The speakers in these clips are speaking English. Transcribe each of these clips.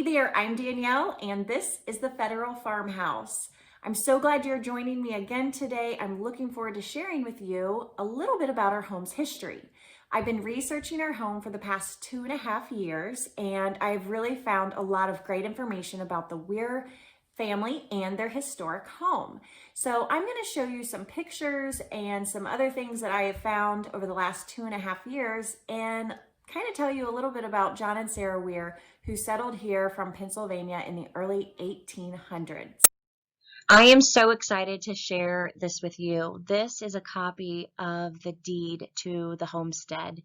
there, I'm Danielle, and this is the Federal Farmhouse. I'm so glad you're joining me again today. I'm looking forward to sharing with you a little bit about our home's history. I've been researching our home for the past 2.5 years, and I've really found a lot of great information about the Wehr family and their historic home. So I'm going to show you some pictures and some other things that I have found over the last 2.5 years, and kind of tell you a little bit about John and Sarah Wehr, who settled here from Pennsylvania in the early 1800s. I am so excited to share this with you. This is a copy of the deed to the homestead,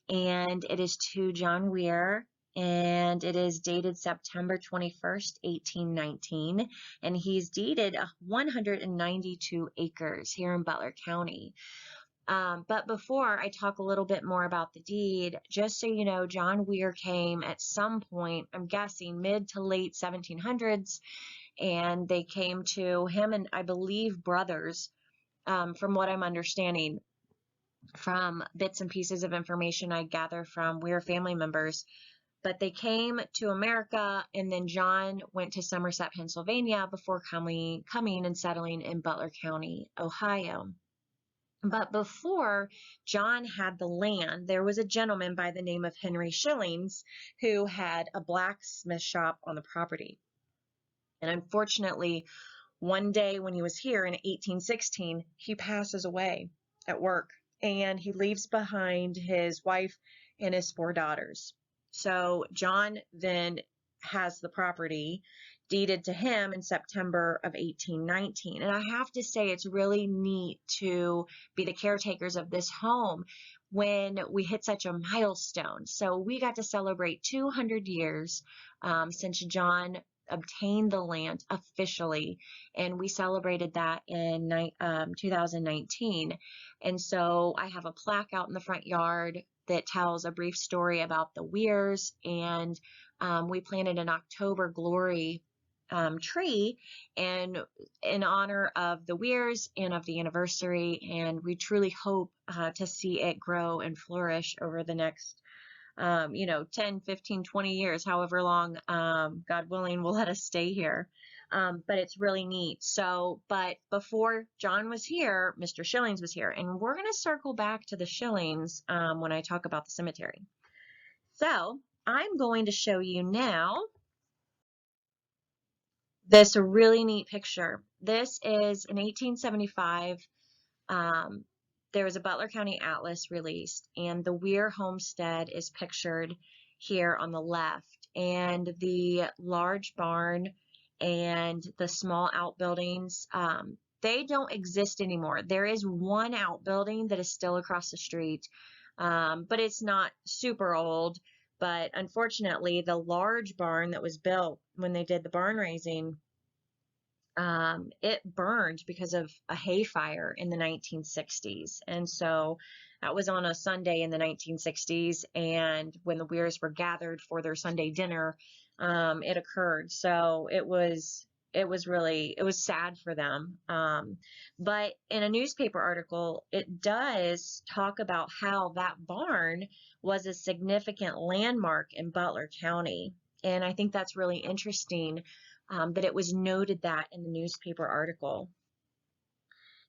and it is to John Wehr, and it is dated September 21st, 1819, and he's deeded 192 acres here in Butler County. But before I talk a little bit more about the deed, just so you know, John Wehr came at some point, I'm guessing mid to late 1700s, and they came to him and I believe brothers, from what I'm understanding from bits and pieces of information I gather from Wehr family members. But they came to America, and then John went to Somerset, Pennsylvania before coming and settling in Butler County, Ohio. But before John had the land, there was a gentleman by the name of Henry Shillings who had a blacksmith shop on the property. And unfortunately, one day when he was here in 1816, he passes away at work, and he leaves behind his wife and his 4 daughters. So John then has the property deeded to him in September of 1819. And I have to say, it's really neat to be the caretakers of this home when we hit such a milestone. So we got to celebrate 200 years since John obtained the land officially, and we celebrated that in 2019. And so I have a plaque out in the front yard that tells a brief story about the Wehrs, and we planted an October Glory tree and in honor of the Wehrs and of the anniversary, and we truly hope to see it grow and flourish over the next 10, 15, 20 years, however long, God willing, will let us stay here. But it's really neat. So, but before John was here, Mr. Shillings was here, and we're going to circle back to the Shillings when I talk about the cemetery. So I'm going to show you now this really neat picture. This is in 1875. There was a Butler County Atlas released, and the Wehr homestead is pictured here on the left, and the large barn and the small outbuildings, they don't exist anymore. There is one outbuilding that is still across the street, but it's not super old. But unfortunately, the large barn that was built when they did the barn raising, it burned because of a hay fire in the 1960s. And so that was on a Sunday in the 1960s. And when the Wehrs were gathered for their Sunday dinner, it occurred. So it was sad for them. But in a newspaper article, it does talk about how that barn was a significant landmark in Butler County. And I think that's really interesting that it was noted that in the newspaper article.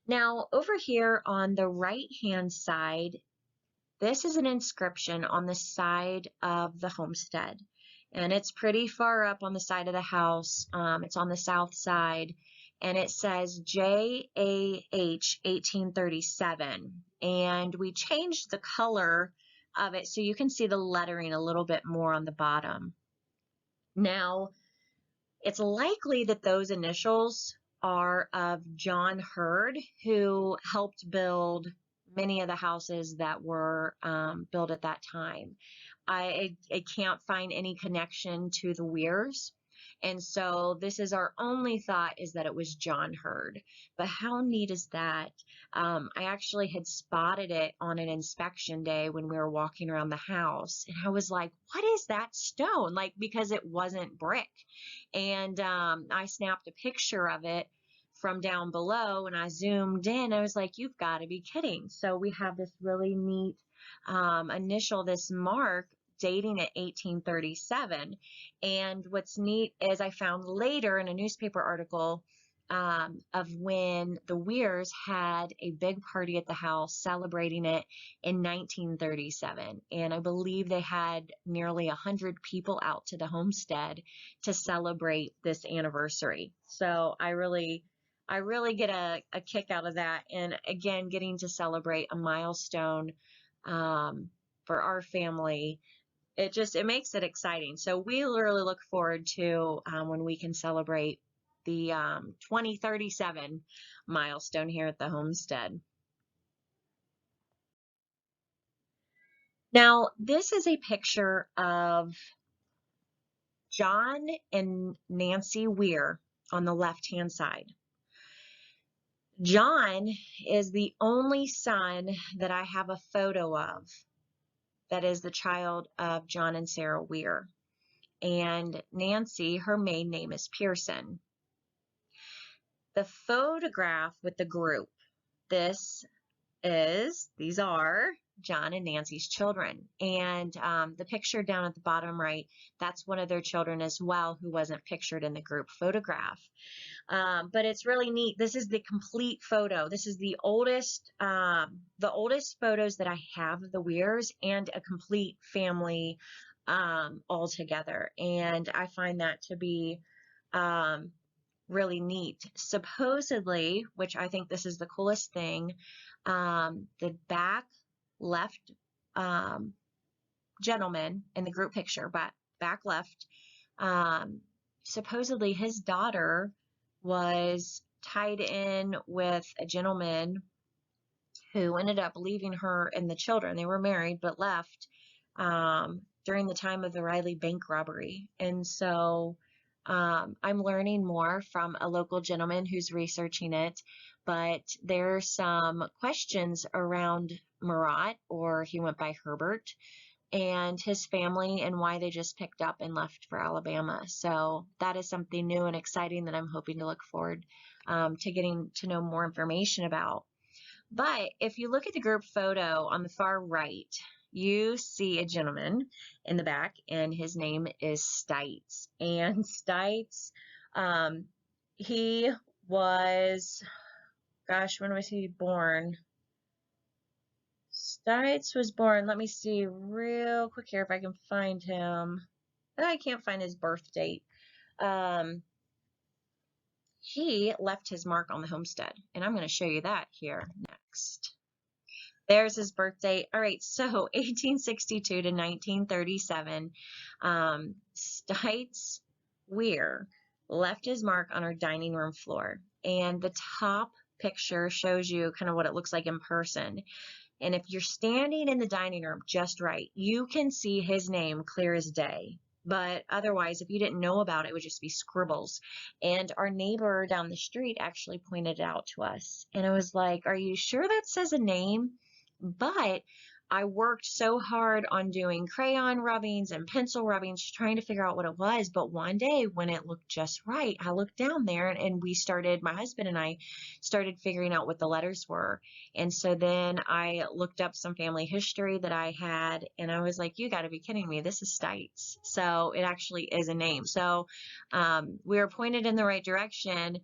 Now, over here on the right-hand side, this is an inscription on the side of the homestead. And it's pretty far up on the side of the house. It's on the south side, and it says JAH 1837. And we changed the color of it so you can see the lettering a little bit more on the bottom. Now, it's likely that those initials are of John Hurd, who helped build many of the houses that were built at that time. I can't find any connection to the Wehrs, and so this is our only thought, is that it was John Hurd. But how neat is that? I actually had spotted it on an inspection day when we were walking around the house, and I was like, what is that stone? Like, because it wasn't brick. And I snapped a picture of it from down below, and I zoomed in. I was like, you've got to be kidding. So we have this really neat initial, this mark dating at 1837. And what's neat is I found later in a newspaper article of when the Weirs had a big party at the house celebrating it in 1937. And I believe they had nearly 100 people out to the homestead to celebrate this anniversary. So I really get a kick out of that. And again, getting to celebrate a milestone for our family, it makes it exciting. So we really look forward to when we can celebrate the 2037 milestone here at the homestead. Now, this is a picture of John and Nancy Wehr on the left-hand side. John is the only son that I have a photo of that is the child of John and Sarah Wehr. And Nancy, her maiden name is Pearson. The photograph with the group, these are John and Nancy's children. And the picture down at the bottom right, that's one of their children as well who wasn't pictured in the group photograph. But it's really neat. This is the complete photo. This is the oldest photos that I have of the Weirs and a complete family all together. And I find that to be really neat. Supposedly, which I think this is the coolest thing, the back left gentleman in the group picture, but back left, supposedly his daughter was tied in with a gentleman who ended up leaving her and the children. They were married but left during the time of the Riley bank robbery. And so I'm learning more from a local gentleman who's researching it, but there's some questions around Murat, or he went by Herbert, and his family and why they just picked up and left for Alabama. So that is something new and exciting that I'm hoping to look forward to getting to know more information about. But if you look at the group photo on the far right, you see a gentleman in the back, and his name is Stites. And Stites, he was, gosh, when was he born? Stites was born, let me see real quick here if I can find him. I can't find his birth date. He left his mark on the homestead, and I'm going to show you that here next. There's his birth date. All right, so 1862 to 1937, Stites Wehr left his mark on our dining room floor. And the top picture shows you kind of what it looks like in person. And if you're standing in the dining room just right, you can see his name clear as day. But otherwise, if you didn't know about it, it would just be scribbles. And our neighbor down the street actually pointed it out to us. And I was like, are you sure that says a name? But I worked so hard on doing crayon rubbings and pencil rubbings, trying to figure out what it was. But one day when it looked just right, I looked down there and my husband and I started figuring out what the letters were. And so then I looked up some family history that I had, and I was like, you got to be kidding me. This is Stites. So it actually is a name. So we were pointed in the right direction,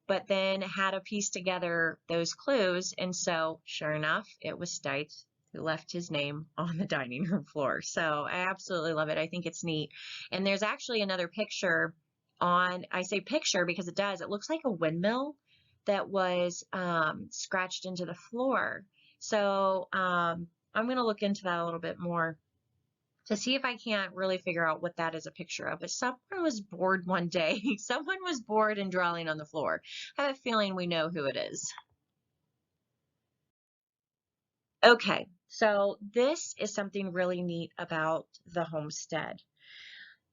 but then had to piece together those clues. And so sure enough, it was Stites who left his name on the dining room floor. So I absolutely love it. I think it's neat. And there's actually another picture I say picture because it looks like a windmill that was scratched into the floor. So I'm going to look into that a little bit more to see if I can't really figure out what that is a picture of. But someone was bored one day. Someone was bored and drawing on the floor. I have a feeling we know who it is. Okay, so this is something really neat about the homestead.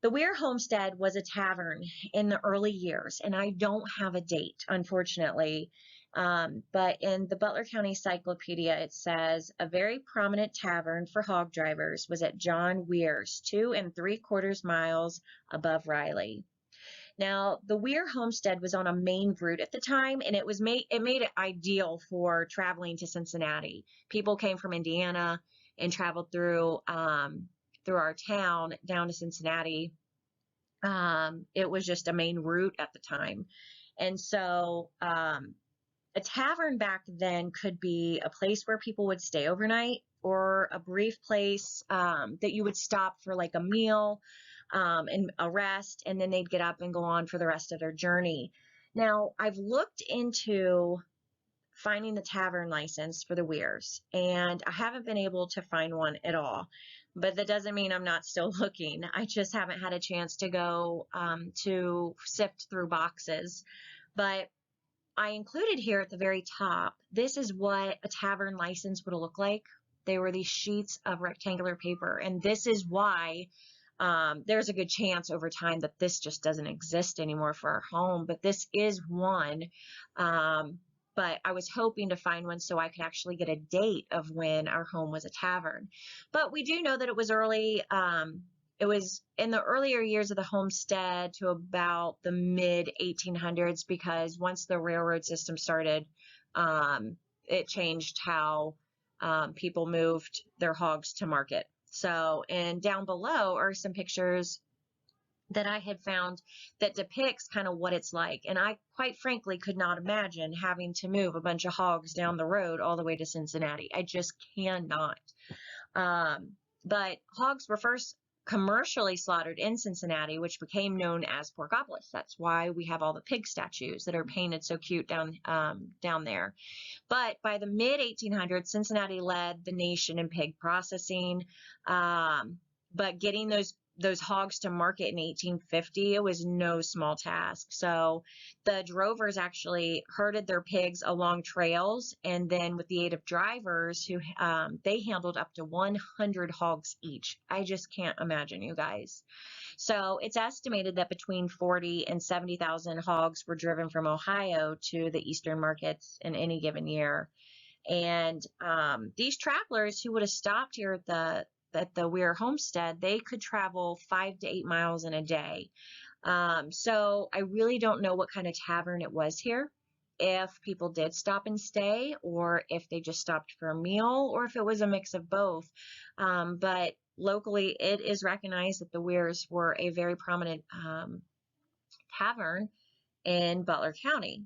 The Wehr homestead was a tavern in the early years, and I don't have a date, unfortunately. But in the Butler County Cyclopedia, it says a very prominent tavern for hog drivers was at John Wehr's, 2 3/4 miles above Riley. Now, the Wehr homestead was on a main route at the time, and it made it ideal for traveling to Cincinnati. People came from Indiana and traveled through through our town down to Cincinnati. It was just a main route at the time. And so a tavern back then could be a place where people would stay overnight, or a brief place that you would stop for like a meal and a rest, and then they'd get up and go on for the rest of their journey. Now, I've looked into finding the tavern license for the Weirs, and I haven't been able to find one at all. But that doesn't mean I'm not still looking. I just haven't had a chance to go to sift through boxes. But I included here at the very top, this is what a tavern license would look like. They were these sheets of rectangular paper, and this is why there's a good chance over time that this just doesn't exist anymore for our home, but this is one. But I was hoping to find one so I could actually get a date of when our home was a tavern. But we do know that it was early. It was in the earlier years of the homestead to about the mid 1800s, because once the railroad system started, it changed how people moved their hogs to market. So, and down below are some pictures that I had found that depicts kind of what it's like. And I quite frankly could not imagine having to move a bunch of hogs down the road all the way to Cincinnati. I just cannot. But hogs were first commercially slaughtered in Cincinnati, which became known as Porkopolis. That's why we have all the pig statues that are painted so cute down there. But by the mid 1800s, Cincinnati led the nation in pig processing. But getting those hogs to market in 1850, it was no small task. So the drovers actually herded their pigs along trails, and then with the aid of drivers who they handled up to 100 hogs each. I just can't imagine, you guys. So it's estimated that between 40 and 70,000 hogs were driven from Ohio to the eastern markets in any given year. And these travelers who would have stopped here at the Wehr homestead, they could travel 5 to 8 miles in a day. So I really don't know what kind of tavern it was here, if people did stop and stay, or if they just stopped for a meal, or if it was a mix of both. But locally, it is recognized that the Weirs were a very prominent tavern in Butler County.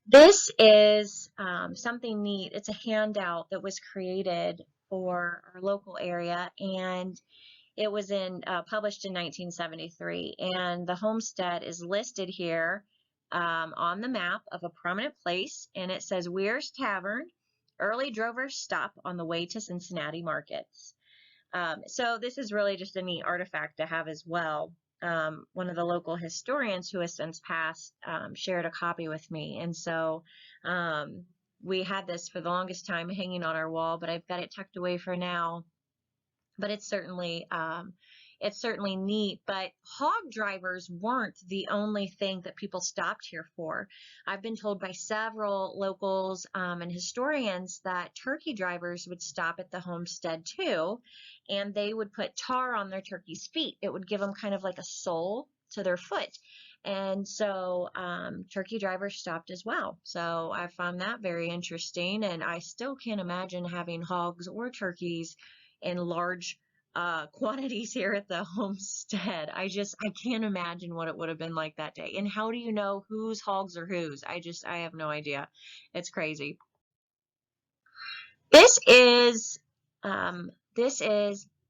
This is something neat. It's a handout that was created for our local area, and it was published in 1973. And the homestead is listed here on the map of a prominent place, and it says Weir's Tavern, early drovers stop on the way to Cincinnati markets. So this is really just a neat artifact to have as well. One of the local historians who has since passed shared a copy with me, and so we had this for the longest time hanging on our wall, but I've got it tucked away for now. But it's certainly neat. But hog drivers weren't the only thing that people stopped here for. I've been told by several locals and historians that turkey drivers would stop at the homestead too, and they would put tar on their turkey's feet. It would give them kind of like a sole to their foot. And so turkey drivers stopped as well. So I found that very interesting, and I still can't imagine having hogs or turkeys in large quantities here at the homestead. I can't imagine what it would have been like that day. And how do you know whose hogs are whose? I have no idea. It's crazy. This is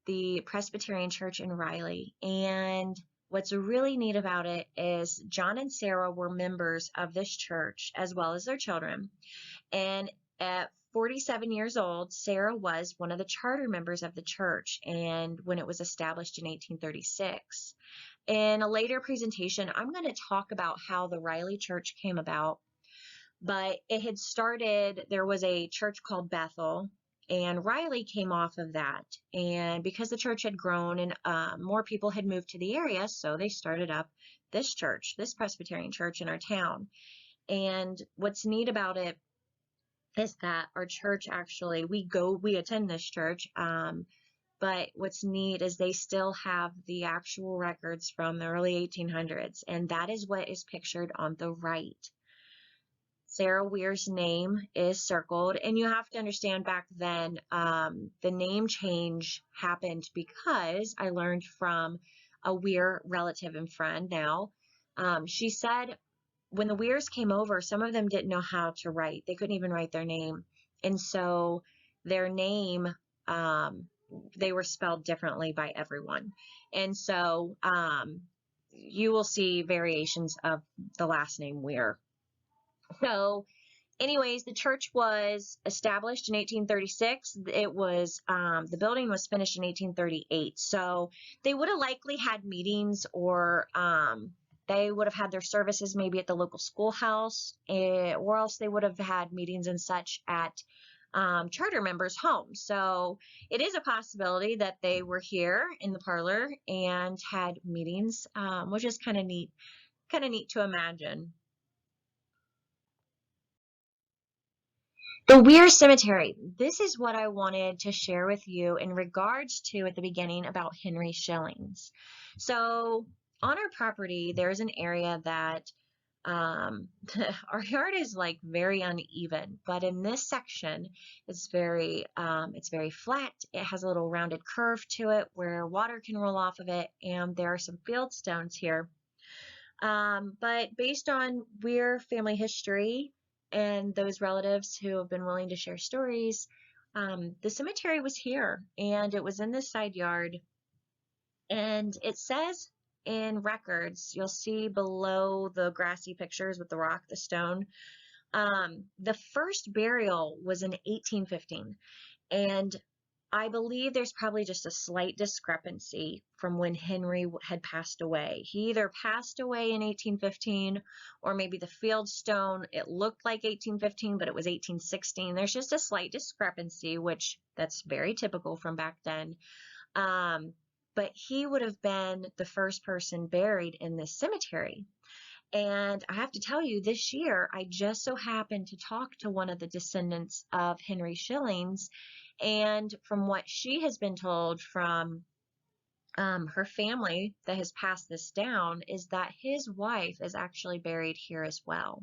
the Presbyterian Church in Riley, and what's really neat about it is John and Sarah were members of this church as well as their children. And at 47 years old, Sarah was one of the charter members of the church, and when it was established in 1836. In a later presentation, I'm going to talk about how the Riley Church came about, but it had started, there was a church called Bethel, and Riley came off of that. And because the church had grown and more people had moved to the area, so they started up this church, this Presbyterian church in our town. And what's neat about it is that our church actually, we attend this church, but what's neat is they still have the actual records from the early 1800s, and that is what is pictured on the right. Sarah Weir's name is circled, and you have to understand back then, the name change happened because I learned from a Weir relative and friend now. She said when the Weirs came over, some of them didn't know how to write. They couldn't even write their name. And so their name, um, they were spelled differently by everyone. And so you will see variations of the last name Weir. So anyways, the church was established in 1836. It was the building was finished in 1838. So they would have likely had meetings, or they would have had their services maybe at the local schoolhouse, or else they would have had meetings and such at charter members' homes. So it is a possibility that they were here in the parlor and had meetings, which is kind of neat to imagine. The Weir Cemetery. This is what I wanted to share with you in regards to at the beginning about Henry Schillings. So on our property, there's an area that our yard is like very uneven, but in this section, it's very flat. It has a little rounded curve to it where water can roll off of it, and there are some field stones here. But based on Weir family history and those relatives who have been willing to share stories, the cemetery was here, and it was in this side yard. And it says in records, you'll see below the grassy pictures with the rock, the stone, the first burial was in 1815. And I believe there's probably just a slight discrepancy from when Henry had passed away. He either passed away in 1815, or maybe the field stone, it looked like 1815, but it was 1816. There's just a slight discrepancy, which that's very typical from back then. But he would have been the first person buried in this cemetery. And I have to tell you, this year, I just so happened to talk to one of the descendants of Henry Schillings. And from what she has been told from her family that has passed this down, is that his wife is actually buried here as well.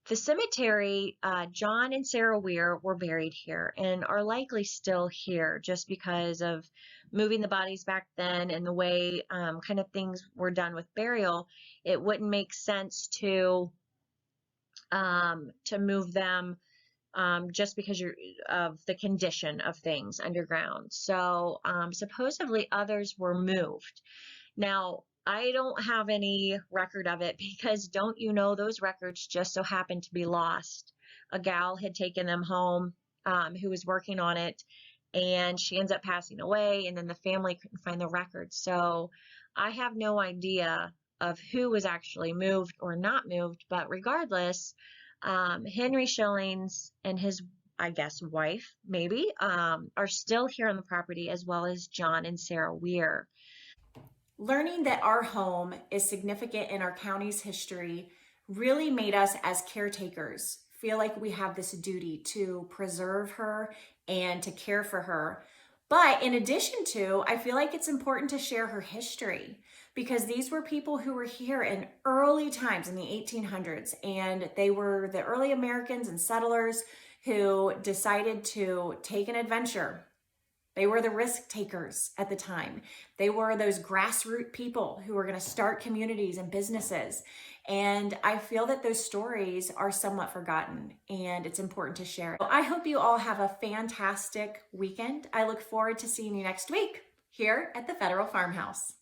The cemetery, John and Sarah Weir were buried here and are likely still here just because of moving the bodies back then and the way kind of things were done with burial. It wouldn't make sense to move them just because of the condition of things underground. So supposedly others were moved. Now, I don't have any record of it because don't you know those records just so happened to be lost. A gal had taken them home who was working on it, and she ends up passing away, and then the family couldn't find the records. So I have no idea of who was actually moved or not moved, but regardless, Henry Schillings and his, I guess, wife, maybe, are still here on the property, as well as John and Sarah Weir. Learning that our home is significant in our county's history really made us, as caretakers, feel like we have this duty to preserve her and to care for her. But in addition to, I feel like it's important to share her history, because these were people who were here in early times in the 1800s, and they were the early Americans and settlers who decided to take an adventure. They were the risk takers at the time. They were those grassroots people who were going to start communities and businesses. And I feel that those stories are somewhat forgotten, and it's important to share. So I hope you all have a fantastic weekend. I look forward to seeing you next week here at the Federal Farmhouse.